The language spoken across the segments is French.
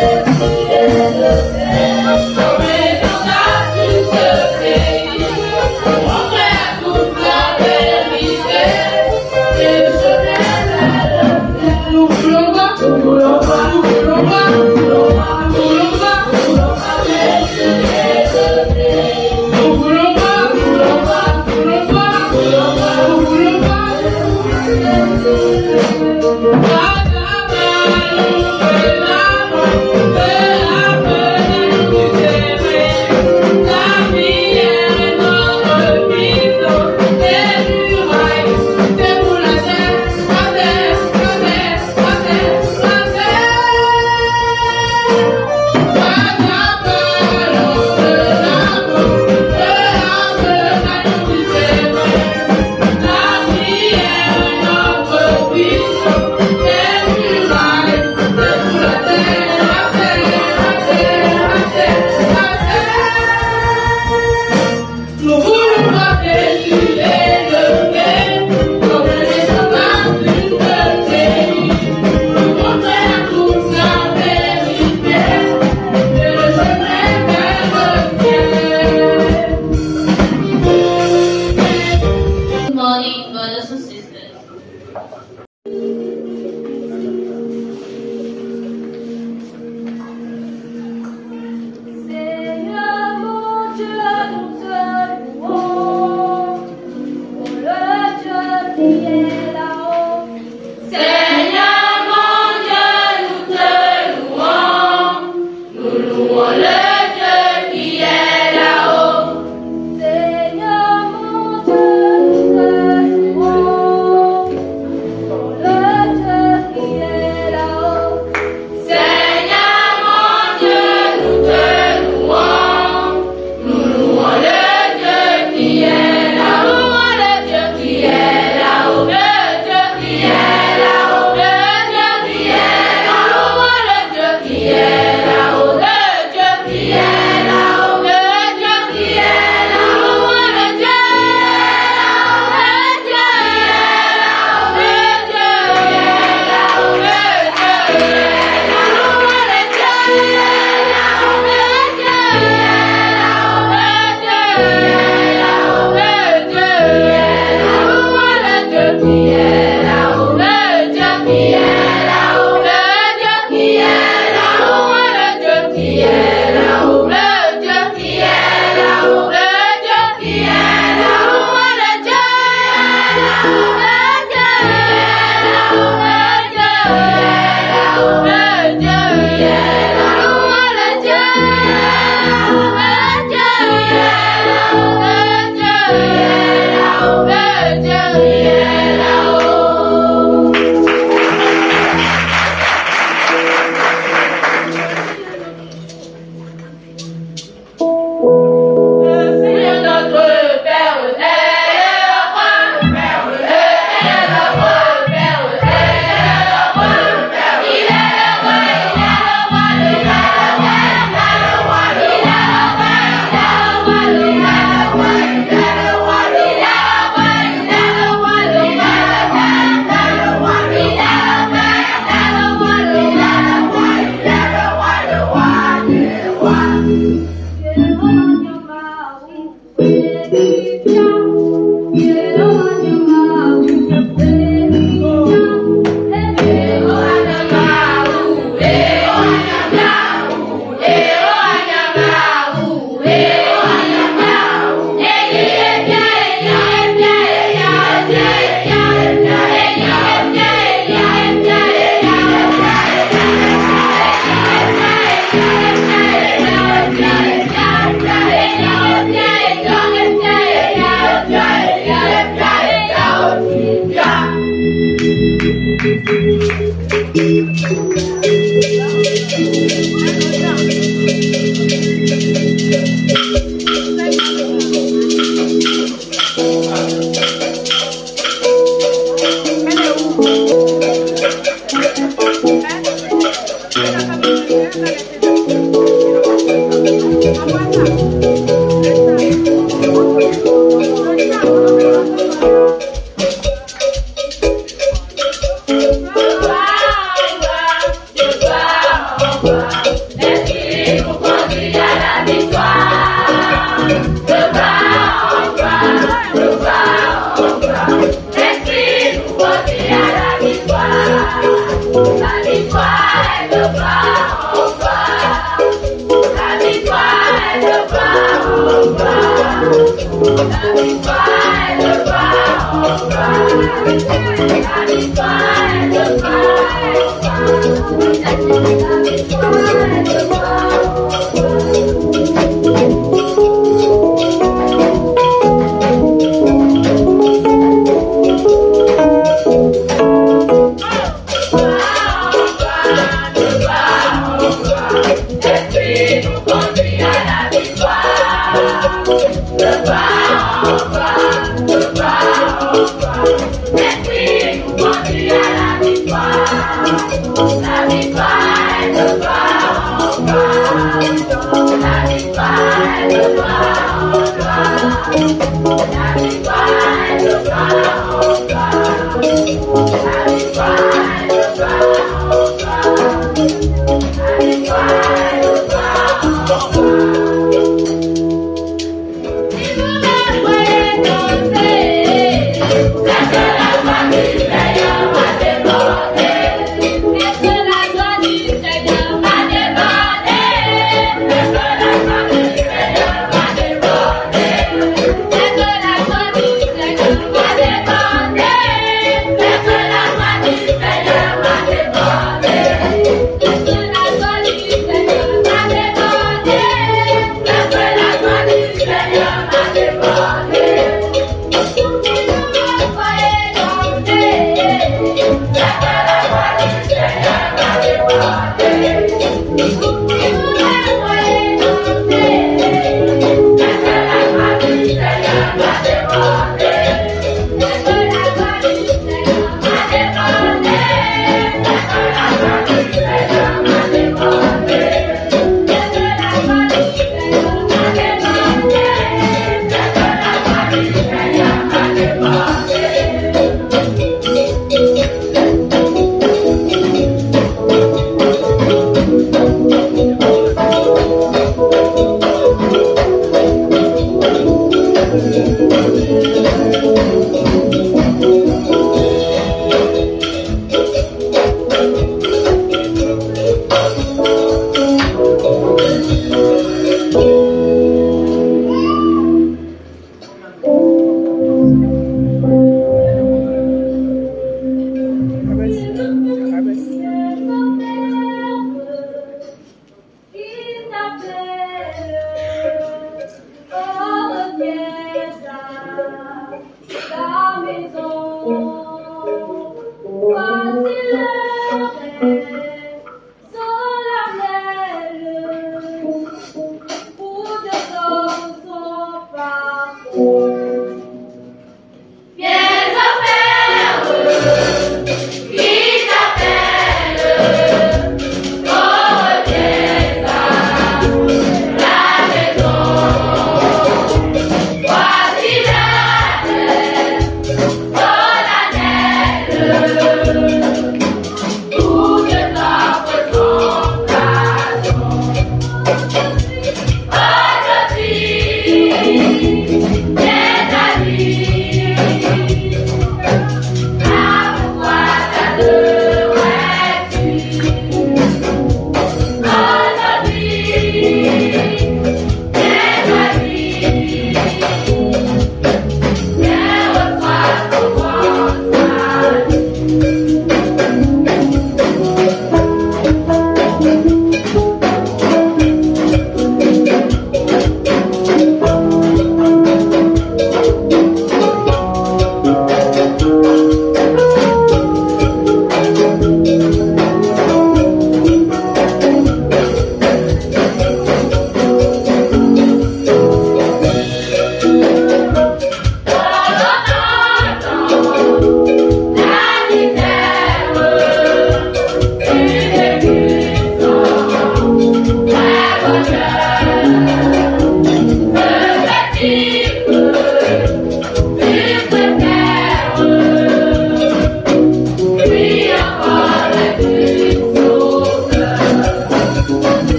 Thank you.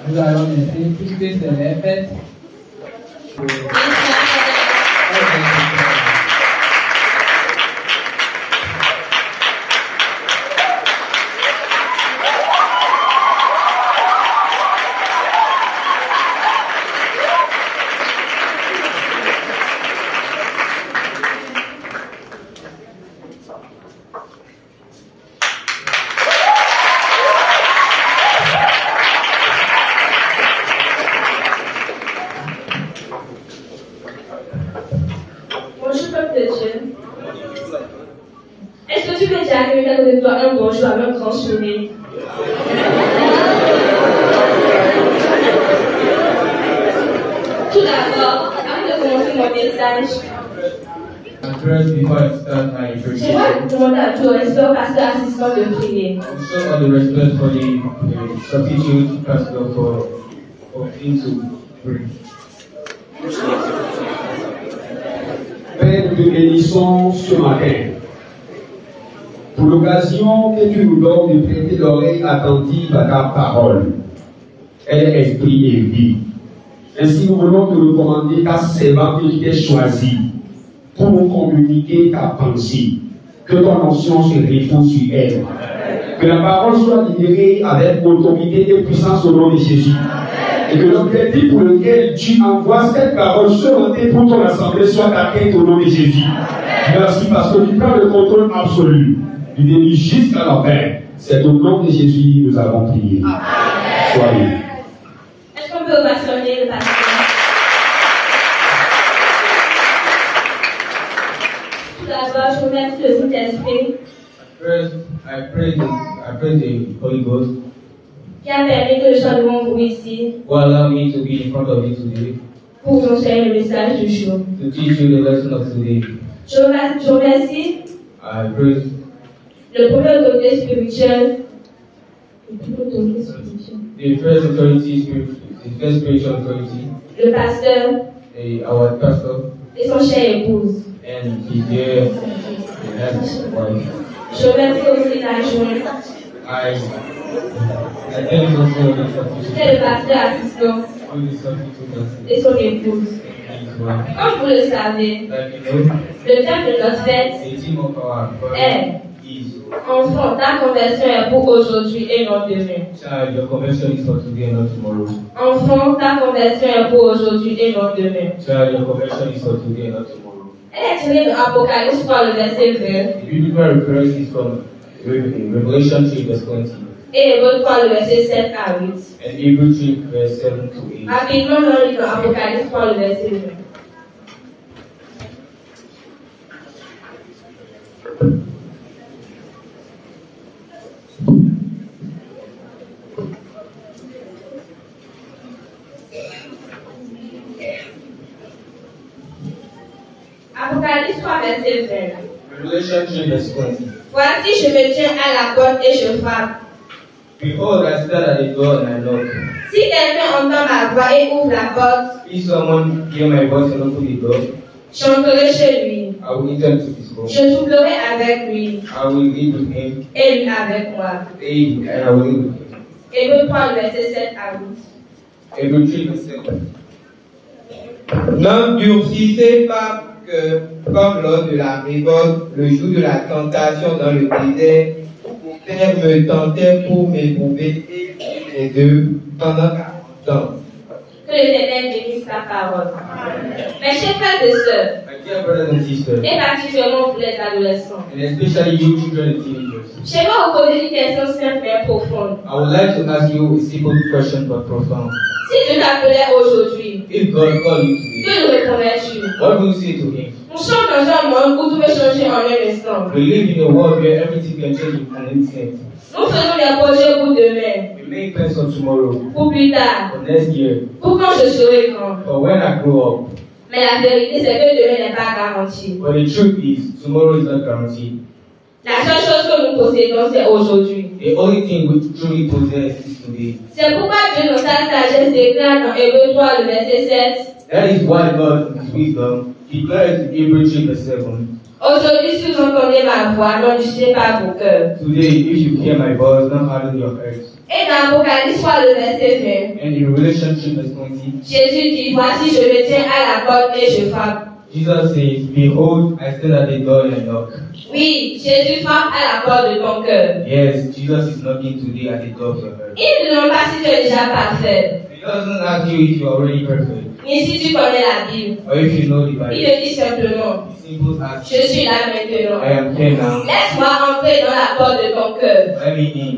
Nous allons laisser, puisque c'est les fêtes. Est-ce que tu peux dire à quelqu'un de toi un bonjour avec un grand sourire? Tout d'abord, avant de commencer mon message, First, before I start my j'aimerais presentation, demander à toi, est-ce que pasteur assistant de prier? some of the respect for the substitute pastor for him to pray. Père, nous te bénissons ce matin pour l'occasion que tu nous donnes de prêter l'oreille attentive à ta parole. Elle est esprit et vie. Ainsi, nous voulons te recommander ta servante que tu t'es choisie pour nous communiquer ta pensée. Que ton onction se repose sur elle. Que la parole soit libérée avec autorité et puissance au nom de Jésus. Et que l'objectif pour lequel tu envoies cette parole ce matin pour ton assemblée soit atteint au nom de Jésus. Merci parce que tu prends le contrôle absolu du début jusqu'à la fin. C'est au nom de Jésus que nous avons prié. Soyez. Est-ce qu'on peut ovationner le pasteur? Tout d'abord, je remercie le Saint-Esprit. First, I pray the Holy Ghost. qui a permis que je sois devant vous ici who allowed me to be in front of you today pour vous enseigner le message du jour. to teach you the lesson of today. Je remercie I praise le premier autorité spirituelle. the first authority, the first spiritual authority, Le pasteur our pastor, et son cher épouse. and his dear wife. Je remercie aussi l'adjoint I thank you also the et substitute, le pasteur assistant for the substitute et son épouse. and his wife. Comme vous le savez, Like you know, le thème de notre fête the team of our est is Enfant, ta conversion est pour aujourd'hui et non demain. child, your conversion is for today and not tomorrow. Enfant, ta conversion est pour aujourd'hui et non demain. Child, your conversion is for today and not tomorrow. Elle est tirée de Apocalypse par le verset 20 The biblical reference is from Revelation 3 verse 20 et Hébreux 3 le verset 7 à 8. and Hebrew 3 verse 7 to 8. Rapidement, on lit dans Apocalypse 3 le verset 20. Apocalypse 3 verset 20. Revelation 3 verse 20. Voici, je me tiens à la porte et je frappe. Behold, I stand at the door and I knock. Si quelqu'un entend ma voix et ouvre la porte, If someone hear my voice and open the door, j'entrerai chez lui. I will enter into his home. Je soufflerai avec lui I will eat with him, et lui avec moi. and I will eat with him. Hébreux 3 le verset 7 à 8. Hebrew 3 verse 7. N'endurcissez pas que, comme lors de la révolte, le jour de la tentation dans le désert, mon père me tentait pour m'éprouver et les deux pendant 40 ans. Que l'Éternel bénisse sa parole. Mes chers frères et sœurs, My dear brothers and sisters, et particulièrement pour les adolescents, and especially you children and teenagers, j'aimerais vous poser une question simple mais profonde. I would like to ask you a simple question but profound. Si Dieu t'appelait aujourd'hui, If God called you que today, nous répondrais-tu? what will you say to him? Nous sommes dans un monde où tout peut changer en un instant. We live in a world where everything can change in an instant. Nous faisons des projets pour demain, We make plans for tomorrow, pour plus tard, for next year, pour quand je serai grand. for when I grow up. Mais la vérité, c'est que demain n'est pas garanti. But the truth is, tomorrow is not guaranteed. La seule chose que nous possédons, c'est aujourd'hui. The only thing we truly possess is today. C'est pourquoi Dieu, dans sa sagesse, déclare dans Hébreux 3, le verset 7, That is why God, in His wisdom, declares in Hebrews 3 verse 7, aujourd'hui, si vous entendez ma voix, n'endurcissez pas vos cœurs. today, if you hear my voice, don't harden your hearts. Et dans Apocalypse 3, le verset 20, And in Revelation 3 verse 20, Jésus dit, voici, je me tiens à la porte et je frappe. Jesus says, Behold, I stand at the door and I knock. Oui, Jésus frappe à la porte de ton cœur. Yes, Jesus is knocking today at the door of your heart. Il ne demande pas si tu es déjà parfait, He doesn't ask you if you are already perfect, ni si tu connais la Bible. or if you know the Il Bible. te dit simplement, Simple as, je suis là maintenant. I am here now. Laisse-moi entrer dans la porte de ton cœur. Let me in.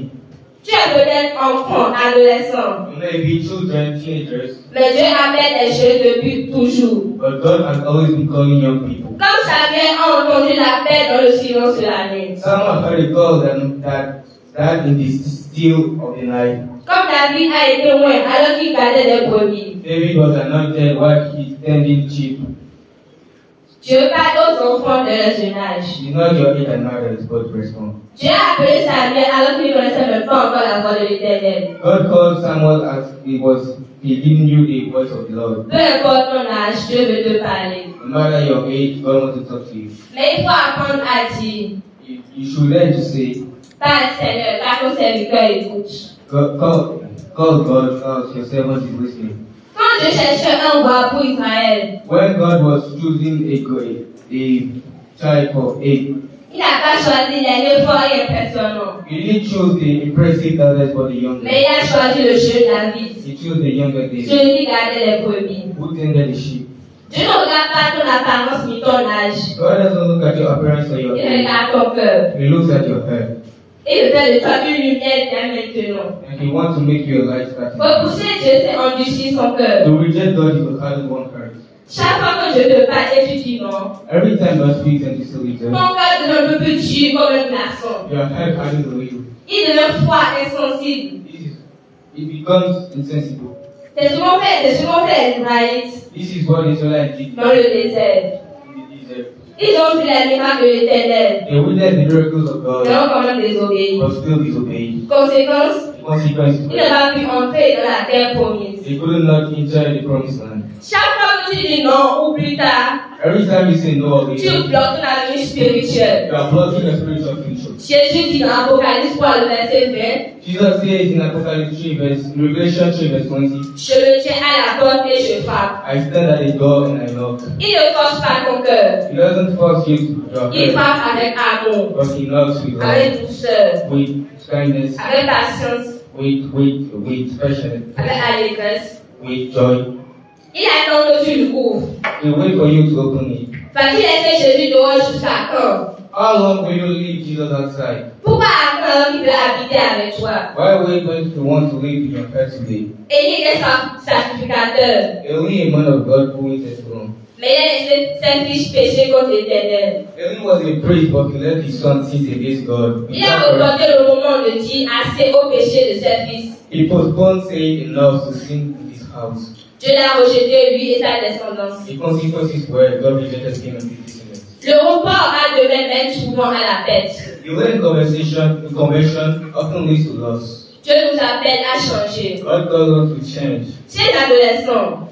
Tu es peut-être enfant, adolescent, You may be children, teenagers, mais Dieu appelle les jeunes depuis toujours. but God has always been calling young people. Comme Samuel a entendu l'appel dans le silence de la nuit. Someone heard a call that in the still of the night. Comme David a été loin alors qu'il gardait des brebis. David was anointed while he tending sheep. Dieu parle aux enfants de leur jeune âge. It's not your age and now that is God to respond. Dieu a appelé Samuel alors qu'il ne connaissait même pas encore la voix de l'Éternel. God called Samuel as he didn't knew the voice of the Lord. Peu importe ton âge, Dieu veut te parler. No matter your age, God wants to talk to you. Mais il faut apprendre à dire, You should learn to say, Père Seigneur, car ton serviteur écoute. call God, cause your servant is listening. Quand Dieu cherchait un roi pour Israël, When God was choosing a child for Abe, il n'a pas choisi les forts et impressionnants, he didn't choose the impressive elders but the young. mais il a choisi le jeune David, He chose the younger David, celui qui gardait les brebis. who tended the sheep. Dieu ne regarde pas ton apparence ni ton âge, God doesn't look at your appearance or your il age. regarde ton cœur. He looks at your heart. Et il fait de toi une lumière dès maintenant. And He wants to make you a light starting. Repousser Dieu, c'est endurcir son cœur. To reject God is to harden one heart. Chaque fois que je te parle et tu dis non, Every time God speaks and you still reject, ton cœur devient un peu plus dur comme un glaçon. your heart hardens away. Il devient froid, insensible. it becomes insensible. C'est souvent fait les Israélites This is what the Israelites did dans le désert. in the desert. Ils ont vu les miracles de l'Éternel, They witnessed the miracles of mais God, ont quand même désobéi. but still disobeyed. Conséquence, The consequences ils were n'ont pas pu entrer dans la terre promise. they couldn't not enter the promised land. Chaque fois que tu dis non ou plus tard, Every time you say no, tu you bloques ton avenir spirituel. are blocking your spiritual future. Jésus dit dans Apocalypse 3, le verset 20, Jesus says in Apocalypse 3, Revelation 3, verse 20, je le tiens à la porte et je frappe. I stand at the door and I knock. Il ne force pas ton cœur. He doesn't force you to draw Il her, frappe avec amour, but he knocks with love, avec douceur, with kindness, avec patience, with passion, avec allégresse. with joy. Il attend que tu l'ouvres. He wait for you to open it. Va-t-il laisser Jésus dehors jusqu'à quand? How long will you leave Jesus outside? Pourquoi attendre qu'il veut habiter avec toi? Why are we going to want to live in your heart today? Élie était sacrificateur, Only a man of God who is at home. mais il a laissé ses fils pécher contre l'Éternel. Eli was a priest, but he let his son sin against God. Il a reporté le moment de dire assez au péché de ses fils. He postponed saying enough to sin in his house. Dieu l'a rejeté, lui et sa descendance. The consequences were God rejected him and his descendants. Le report à demain mène souvent à la perte. The late conversion often leads to loss. Dieu nous appelle à changer. God calls us to change. Chers adolescents,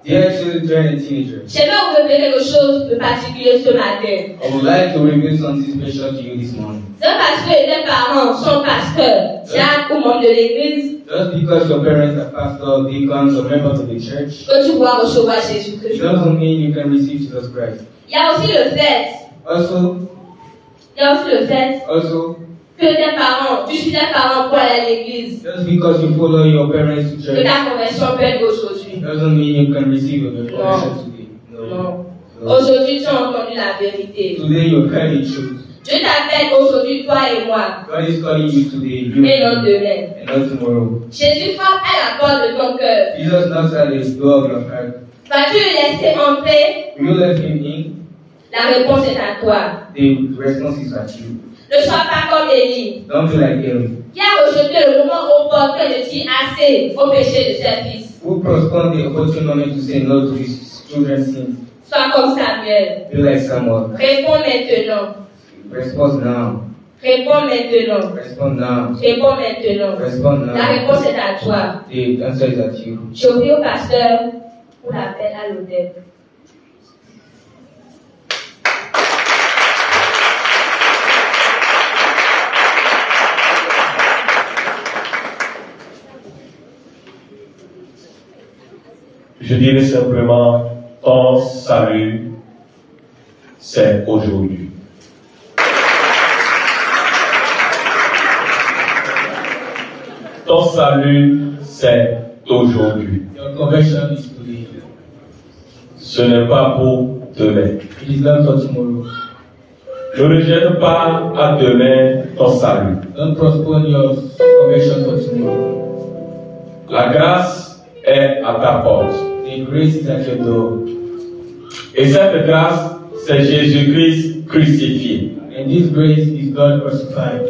Dear children and teenagers, j'aimerais vous révéler quelque chose de particulier ce matin. I would like to reveal something special to you this morning. C'est parce que tes parents sont pasteurs, diacres ou membres de l'église, Just because your parents are pastors, deacons, or members of the church, que tu dois recevoir it Jésus-Christ. doesn't mean you can receive Jesus Christ. Il y a aussi le fait Also, que tes parents, tu suis tes parents pour aller à l'église, just because you follow your parents to que church, ta conversion peut être aujourd'hui. doesn't mean you can receive your conversion today. Non. No. Aujourd'hui, tu as entendu la vérité. Today you heard the truth. Dieu t'appelle aujourd'hui, toi et moi, God is calling you today, you et non demain. and not tomorrow. Jésus frappe à la porte de ton cœur. Jesus knocks at the door of your heart. Vas-tu le laisser entrer? Will you let him in? La réponse est à toi. The response is at you. Ne sois pas comme Élie, Don't be like him. qui a rejeté le moment opportun de dire assez au péché de ses fils. Who postponed the opportune moment to say no to his children's sins? Sois comme Samuel. Be like Samuel. Réponds maintenant. Respond now. Réponds maintenant. Respond now. Réponds maintenant. Respond La now. réponse est à toi. The answer is at you. J'ai oublié au pasteur pour l'appel à l'hôtel. Je dirais simplement, ton salut, c'est aujourd'hui. Ton salut, c'est aujourd'hui. Your conversion is today. Ce n'est pas pour demain. It is not for tomorrow. Ne rejette pas à demain ton salut. Don't postpone your conversion for tomorrow. La grâce est à ta porte. The grace is at your door. Et cette grâce, c'est Jésus-Christ crucifié. And this grace is God crucified.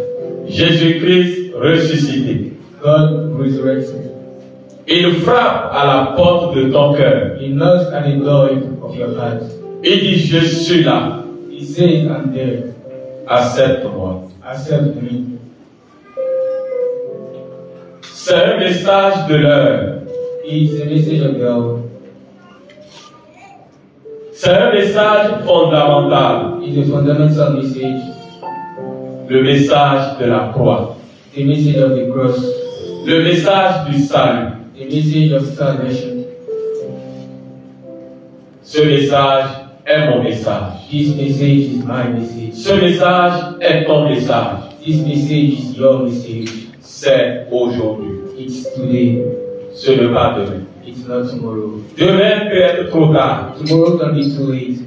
Jésus-Christ ressuscité. God resurrected. Il frappe à la porte de ton cœur. He knocks at the door of your heart. Il dit, je suis là. He says, I'm there. Accepte-moi. Accept me. C'est un message de l'heure. It's a message of the hour. C'est un message fondamental. It's a fundamental message. Le message de la croix. The message of the cross. Le message du salut. The message of salvation. Ce message est mon message. This message is my message. Ce message est ton message. This message is your message. C'est aujourd'hui. It's today. Ce n'est pas demain. It's not tomorrow. Demain peut être trop tard. Tomorrow can be too late.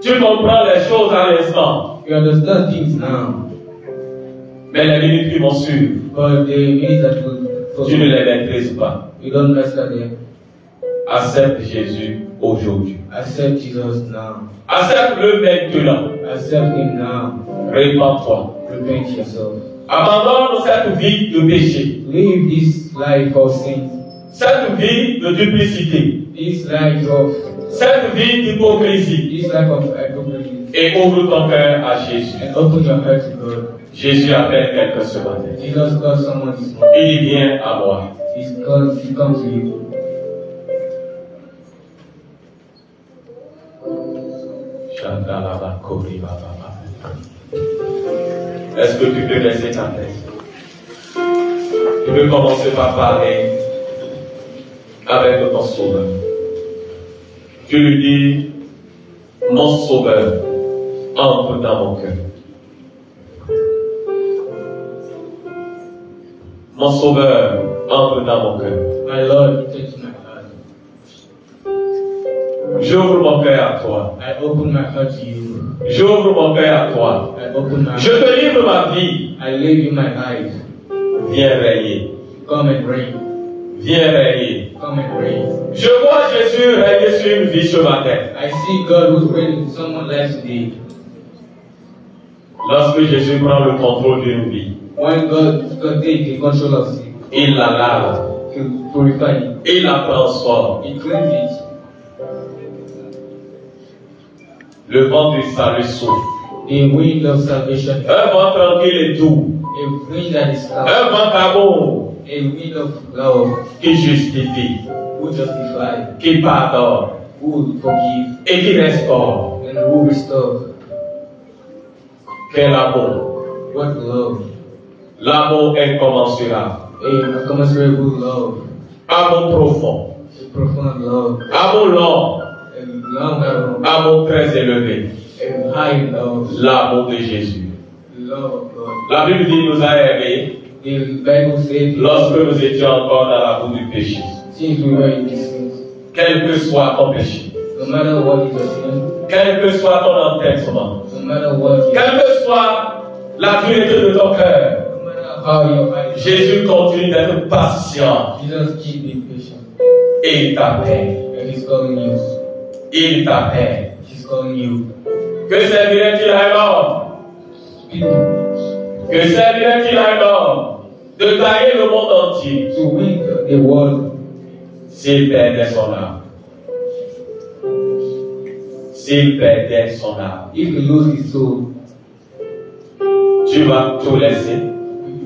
Tu comprends les choses à l'instant. You understand things now, Mais les minutes qui vont suivre, but the minutes that will tu ne follow, les maîtrises pas. you don't master them. Accepte Jésus aujourd'hui. Accept Jesus now. Accepte-le maintenant. Accept Him now. Répands-toi. Repent yourself. Abandonne cette vie de péché. Live this life of sin. Cette vie de duplicité. This life of Cette vie d'hypocrisie. this life of hypocrisy. Et ouvre ton cœur à Jésus. And open your heart to God. Jésus appelle quelqu'un ce matin. Jesus calls someone this morning. Il dit viens à moi. He comes to you. Est-ce que tu peux laisser ta tête? Tu peux commencer par parler avec ton sauveur. Tu lui dis, mon sauveur, entre dans mon cœur. Mon sauveur, entre dans mon cœur. My Lord, touch my heart. J'ouvre mon cœur à toi. I open my heart to you. J'ouvre mon cœur à toi. I open my Je te livre ma vie. I leave you my life. Viens régner. Come and reign. Viens régner. Come and reign. Je vois Jésus régner sur une vie ce matin. I see God who's reigning in someone's life today. Lorsque Jésus prend le contrôle d'une vie, When God takes control of sin, il la lave, He purify it. il la transforme. He cleanses it. Le vent du salut souffle. The wind of salvation. Un vent tranquille et doux. A wind that is calm. Un vent d'amour A wind of love. qui justifie, Who justify. qui pardonne Who forgive. et qui restaure. And who restore. Quel amour! What love. L'amour incommensurable. A commensurable love. Amour profond. A profound love. Amour long. A long love. Amour très élevé. A high love. L'amour de Jésus. Love of God. La Bible dit nous a aimés The Bible says, lorsque nous étions encore dans la boue du péché. since we were in these sins, Quel que soit ton péché, no matter what is your sin, quel que soit ton entêtement, no matter what, quelle que soit la dureté de ton cœur, no matter how your eyes, Jésus continue d'être patient Jesus keep being patient. et il t'appelle. And He's calling you. Il t'appelle. He's calling you. Que servirait-il à un homme? People Que servirait-il à un homme de gagner le monde entier to win the world s'il perdait son âme? S'il perdait son âme, if he lose his soul. tu vas tout laisser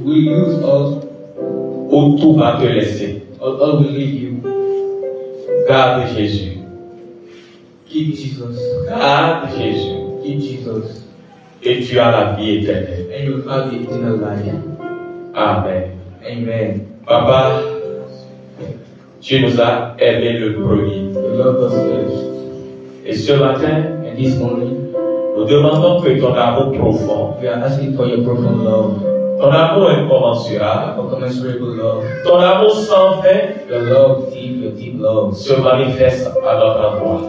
Will lose all ou tout va te laisser. all will leave you. Garde Jésus. Keep Jesus. Garde Jésus. Keep Jesus. Et tu as la vie éternelle. And you'll have the eternal life. Amen. Amen. Papa, tu nous as aimé le premier. The Lord us first. Et ce matin, And this morning, nous demandons que ton amour profond, we are asking for your profound love, ton amour incommensurable, your commensurable love, ton amour sans fin your love deep, your deep love. se manifeste à notre endroit.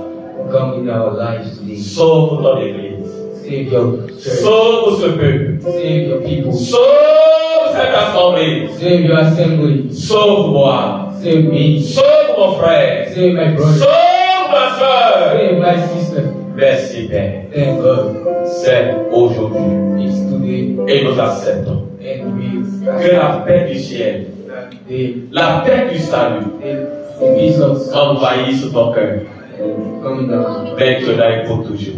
Come in our lives today. Sauve ton Église. Save your church. Sauve ce peuple. Save your people. Sauve cette assemblée. Save your assembly. Sauve-moi. Save me. Sauve mon frère. Save my brother. Sauve ma soeur. Save my sister. Merci Père. Thank God. C'est aujourd'hui. It's today. Et nous acceptons. And we Que la paix du ciel, that day, la paix du salut the peace of envahisse ton cœur. coming down. Maintenant et pour toujours.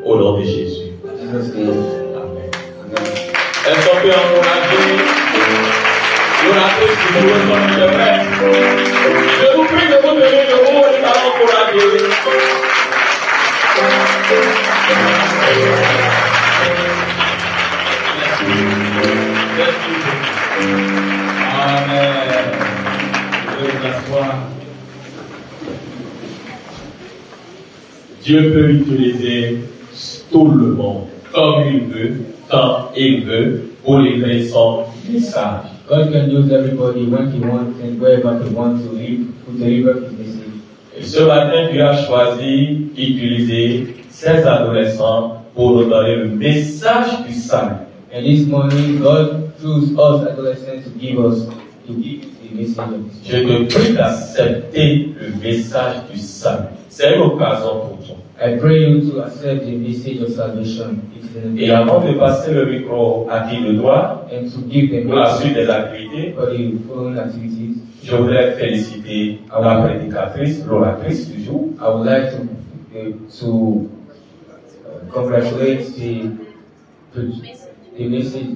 Au nom de Jésus. Jesus' name. Amen. Est-ce qu'on peut encourager l'orateur qui nous reçoit de vrai? Je vous prie de vous donner le mot et de encourager. Amen. Veuillez vous asseoir. Dieu peut utiliser tout le monde comme il veut, quand il veut, pour livrer son message. God can use everybody when He wants and wherever He wants to live to deliver His message. Et ce matin, Dieu a choisi d'utiliser ces adolescents pour nous donner le message du salut. And this morning, God chose us adolescents to give the message of His Je te prie d'accepter le message du salut. C'est une occasion pour toi. I pray you to accept the message of salvation. Et avant de passer le micro à qui le doit, And to give them pour la suite des activités, for the following activities. je voudrais féliciter la prédicatrice, l'oratrice du jour. I would like to congratulate the message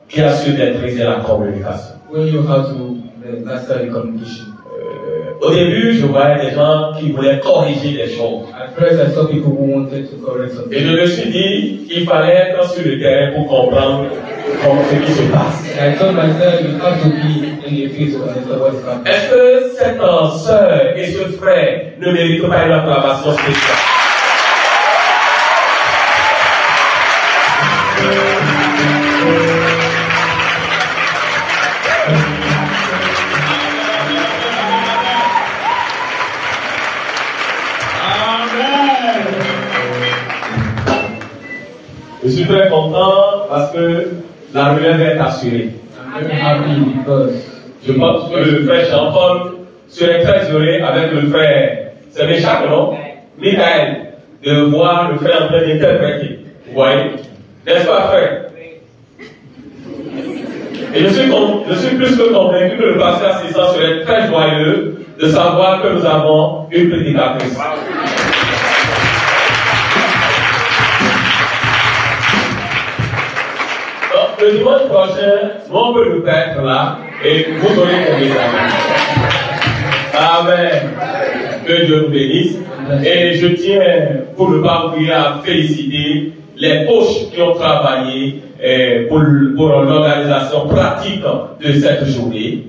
Qui a su maîtriser la communication. who knew how to master the communication. Au début, je voyais des gens qui voulaient corriger des choses. At first, I saw people who wanted to correct something. Et je me suis dit qu'il fallait être sur le terrain pour comprendre ce qui se passe. And I told myself, you have to be in the field to understand what's happening. Est-ce que cette sœur et ce frère ne méritent pas une acclamation spéciale? Je suis très content parce que la relève est assurée. I'm very happy because Je pense que le frère Jean-Paul serait très heureux avec le frère, c'est Méchac, non? Michael, de voir le frère en train d'interpréter. Vous voyez? N'est-ce pas, frère? Et je suis plus que convaincu que le pasteur assistant serait très joyeux de savoir que nous avons une prédicatrice. Le dimanche prochain, on peut nous être là et vous aurez mon message. Amen. Que Dieu nous bénisse. Et je tiens, pour ne pas oublier, à féliciter les coachs qui ont travaillé pour l'organisation pratique de cette journée.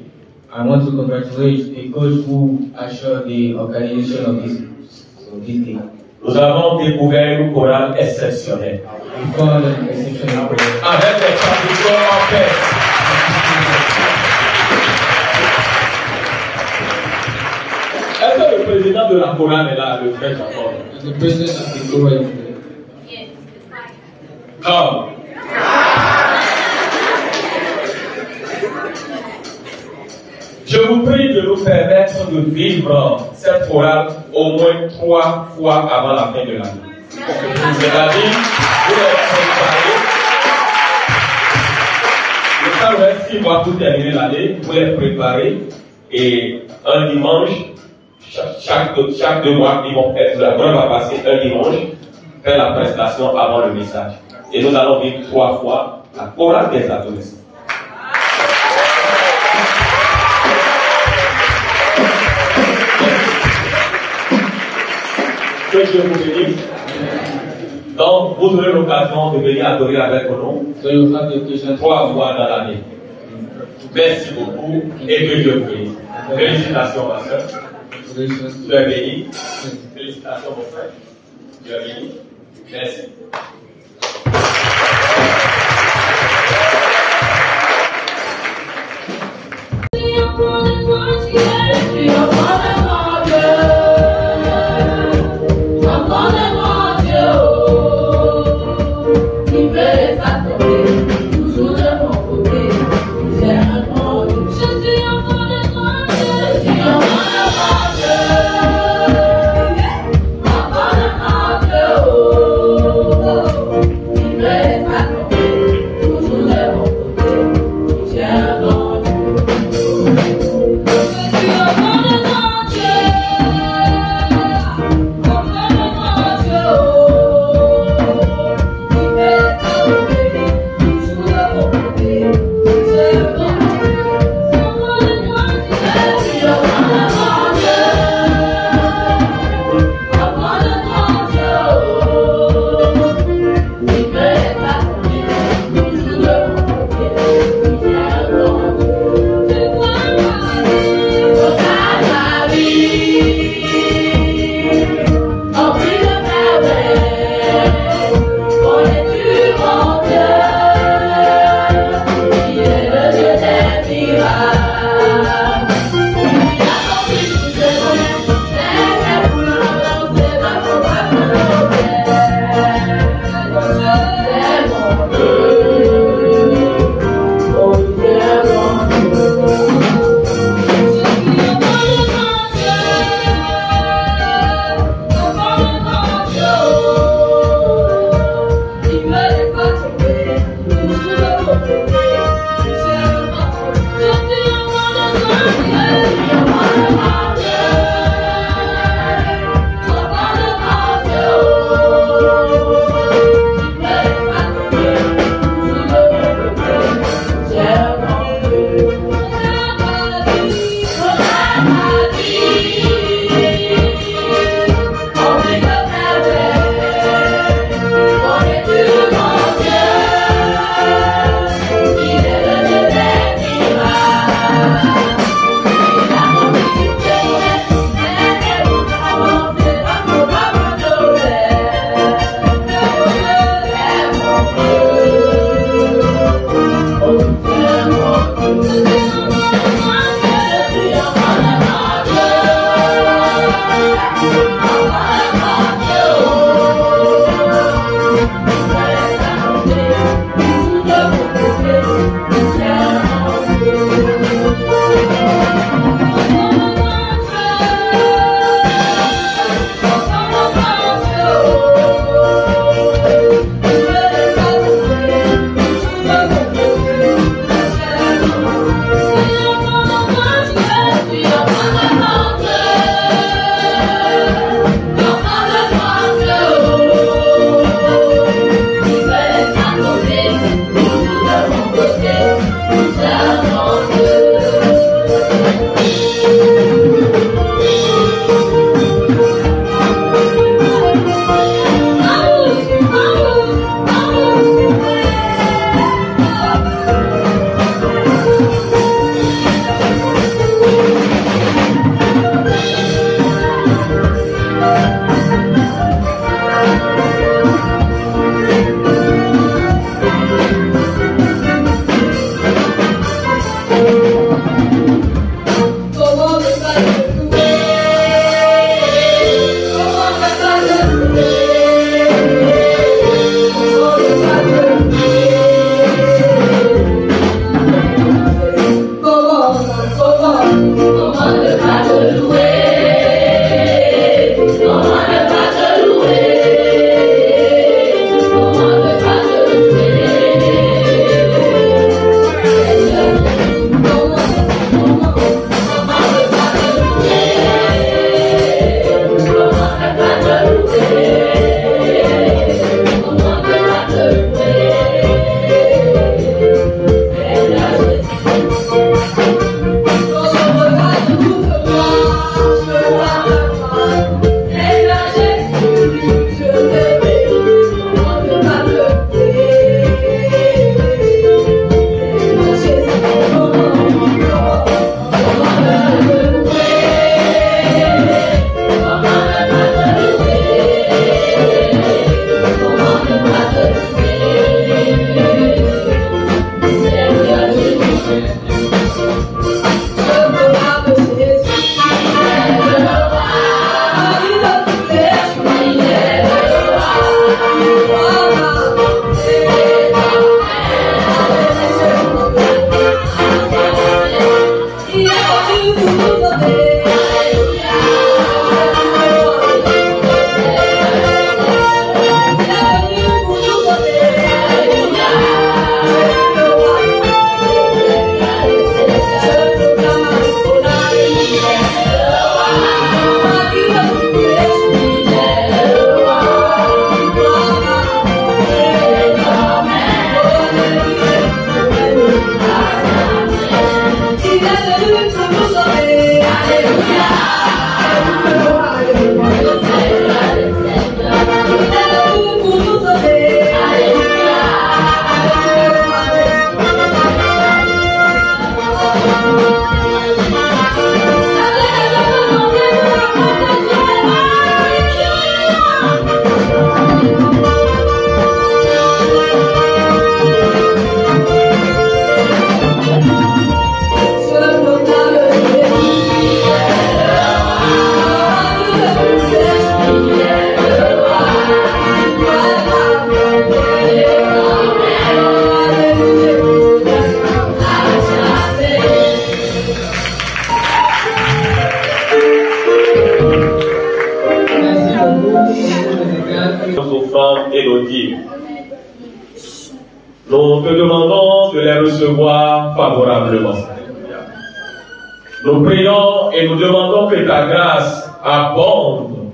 I want to congratulate the coach who assured the organization of this day. Nous avons découvert une chorale exceptionnelle. We found an exceptional prayer. Avec des traductions en paix. Est-ce que le président de la chorale est là, le frère Jean-Paul? And the president of the choir is there. Come. Je vous prie de nous permettre de vivre cette chorale au moins 3 fois avant la fin de l'année. C'est-à-dire, vous les préparez. Le temps reste 6 mois pour terminer l'année, vous les préparez et un dimanche, chaque 2 mois, ils vont être là. On va passer un dimanche, faire la prestation avant le message. Et nous allons vivre 3 fois la chorale des adolescents. Que Dieu vous bénisse. Donc, vous aurez l'occasion de venir adorer avec nous So you have the occasion 3 fois dans l'année. Merci beaucoup et que Dieu vous bénisse. Félicitations, ma soeur. Congratulations. Tu es béni. Félicitations, mon frère. Tu es béni. Merci. Oh Nous te demandons de les recevoir favorablement. Nous prions et nous demandons que ta grâce abonde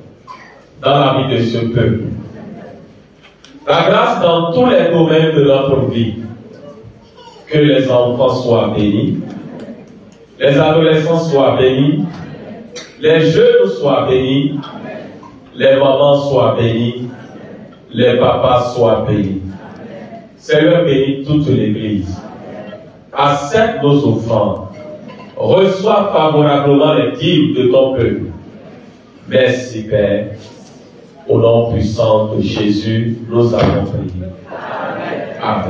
dans la vie de ce peuple. Ta grâce dans tous les domaines de notre vie. Que les enfants soient bénis, les adolescents soient bénis, les jeunes soient bénis, les mamans soient bénies, les papas soient bénis. Seigneur, bénis toute l'Église. Accepte nos offrandes. Reçois favorablement les dîmes de ton peuple. Merci, Père. Au nom puissant de Jésus, nous avons prié. Amen. Amen.